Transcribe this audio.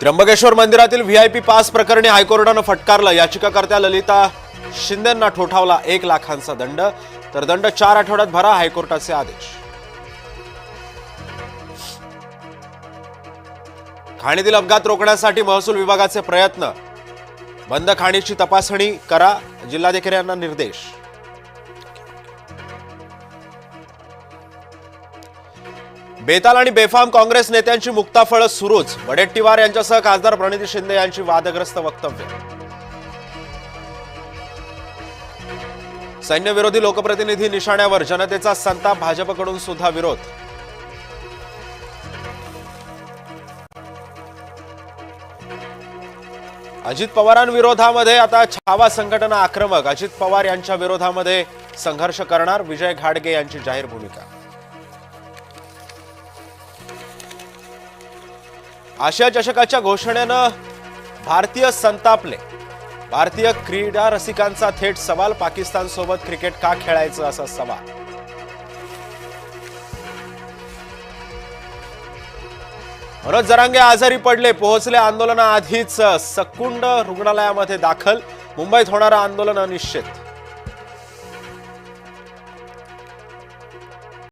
त्र्यंबकेश्वर मंदिरातील VIP pass प्रकरणी हायकोर्टानं फटकारलं। याचिकाकर्त्या ललिता शिंदेंना ठोठावला 1 लाखांचा दंड, तर दंड 4 आठवड्यात भरा, हायकोर्टाचे आदेश। खाणीतील अपघात रोखण्यासाठी महसूल विभागाचे प्रयत्न, बंद खाणीची तपासणी करा, जिल्हाधिकाऱ्यांना निर्देश। बेताल आणि बेफाम काँग्रेस नेत्यांची मुक्ताफळं सुरूच। वडेट्टीवार यांच्यासह खासदार प्रणिती शिंदे यांची वादग्रस्त वक्तव्य। सैन्यविरोधी लोकप्रतिनिधी निशाण्यावर, जनतेचा संताप, भाजपकडून सुद्धा विरोध। अजित पवारांविरोधामध्ये आता छावा संघटना आक्रमक। अजित पवार यांच्या विरोधामध्ये संघर्ष करणार, विजय घाडगे यांची जाहीर भूमिका। आशिया चषकाच्या घोषणेनं भारतीय संतापले। भारतीय क्रीडा रसिकांचा थेट सवाल, पाकिस्तानसोबत क्रिकेट का खेळायचं असा सवाल। मनोज जरांगे आजारी पडले, पोहोचले आंदोलनाआधीच सकुंड रुग्णालयामध्ये दाखल। मुंबईत होणारं आंदोलन अनिश्चित।